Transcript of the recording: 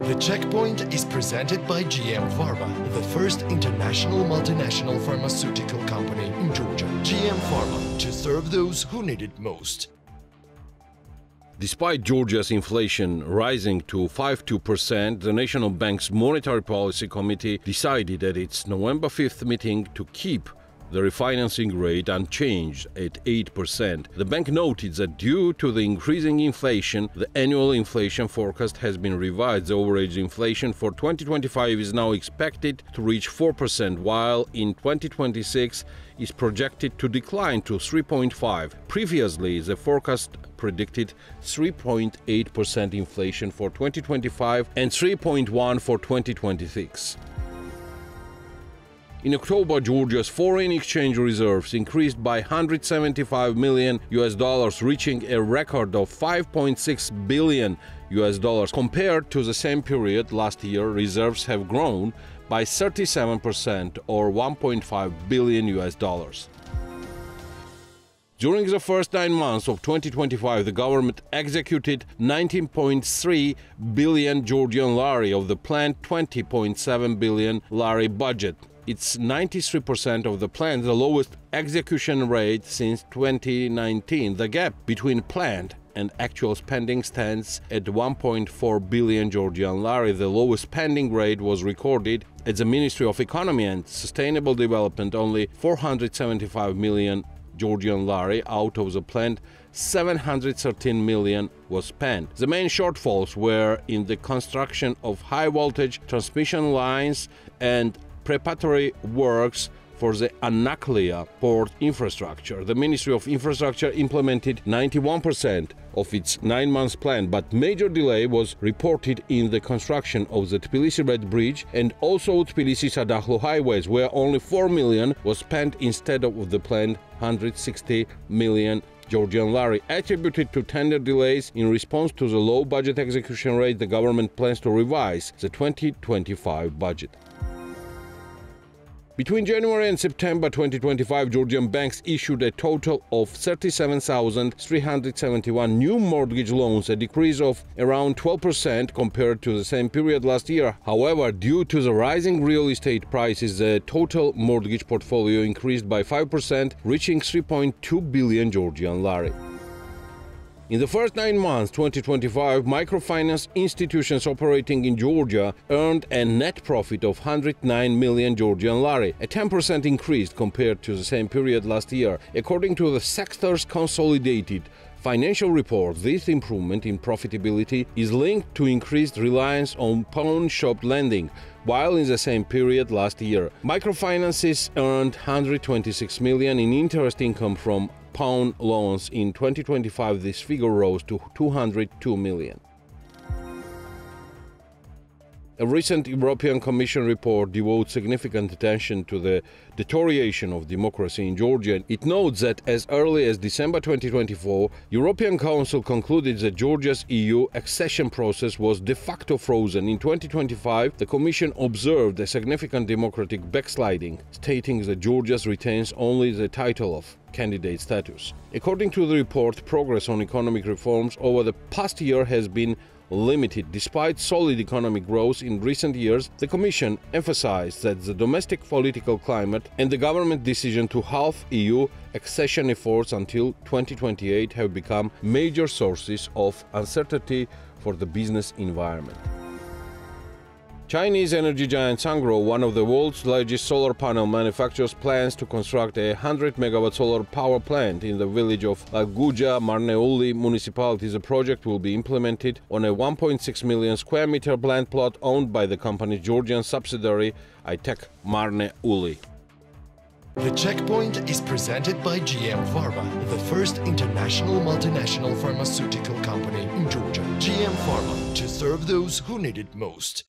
The Checkpoint is presented by GM Pharma, the first international multinational pharmaceutical company in Georgia. GM Pharma, to serve those who need it most. Despite Georgia's inflation rising to 5.2%, the National Bank's Monetary Policy Committee decided at its November 5th meeting to keep the refinancing rate unchanged at 8%. The bank noted that due to the increasing inflation, the annual inflation forecast has been revised. The average inflation for 2025 is now expected to reach 4%, while in 2026 is projected to decline to 3.5%. Previously, the forecast predicted 3.8% inflation for 2025 and 3.1% for 2026. In October, Georgia's foreign exchange reserves increased by $175 million, reaching a record of $5.6 billion. Compared to the same period last year, reserves have grown by 37% or $1.5 billion. During the first 9 months of 2025, the government executed 19.3 billion Georgian lari of the planned 20.7 billion lari budget. It's 93% of the plan, the lowest execution rate since 2019. The gap between planned and actual spending stands at 1.4 billion Georgian lari. The lowest spending rate was recorded at the Ministry of Economy and Sustainable Development. Only 475 million Georgian lari out of the planned 713 million was spent. The main shortfalls were in the construction of high-voltage transmission lines and preparatory works for the Anaklia port infrastructure. The Ministry of Infrastructure implemented 91% of its 9-month plan, but major delay was reported in the construction of the Tbilisi-Red Bridge and also Tbilisi-Sadakhlu highways, where only 4 million was spent instead of the planned 160 million Georgian lari. Attributed to tender delays in response to the low budget execution rate, the government plans to revise the 2025 budget. Between January and September 2025, Georgian banks issued a total of 37,371 new mortgage loans, a decrease of around 12% compared to the same period last year. However, due to the rising real estate prices, the total mortgage portfolio increased by 5%, reaching 3.2 billion Georgian lari. In the first 9 months 2025, microfinance institutions operating in Georgia earned a net profit of 109 million Georgian lari, a 10% increase compared to the same period last year. According to the sector's consolidated financial report, this improvement in profitability is linked to increased reliance on pawn shop lending, while in the same period last year, microfinances earned 126 million in interest income from pawn loans. In 2025, this figure rose to 202 million. A recent European Commission report devotes significant attention to the deterioration of democracy in Georgia. It notes that as early as December 2024, European Council concluded that Georgia's EU accession process was de facto frozen. In 2025, the Commission observed a significant democratic backsliding, stating that Georgia retains only the title of candidate status. According to the report, progress on economic reforms over the past year has been limited. Despite solid economic growth in recent years, the Commission emphasized that the domestic political climate and the government decision to halve EU accession efforts until 2028 have become major sources of uncertainty for the business environment. Chinese energy giant Sungrow, one of the world's largest solar panel manufacturers, plans to construct a 100-megawatt solar power plant in the village of Guja Marneuli municipality. The project will be implemented on a 1.6 million square meter plant plot owned by the company's Georgian subsidiary, Itech Marneuli. The Checkpoint is presented by GM Pharma, the first international multinational pharmaceutical company in Georgia. GM Pharma, to serve those who need it most.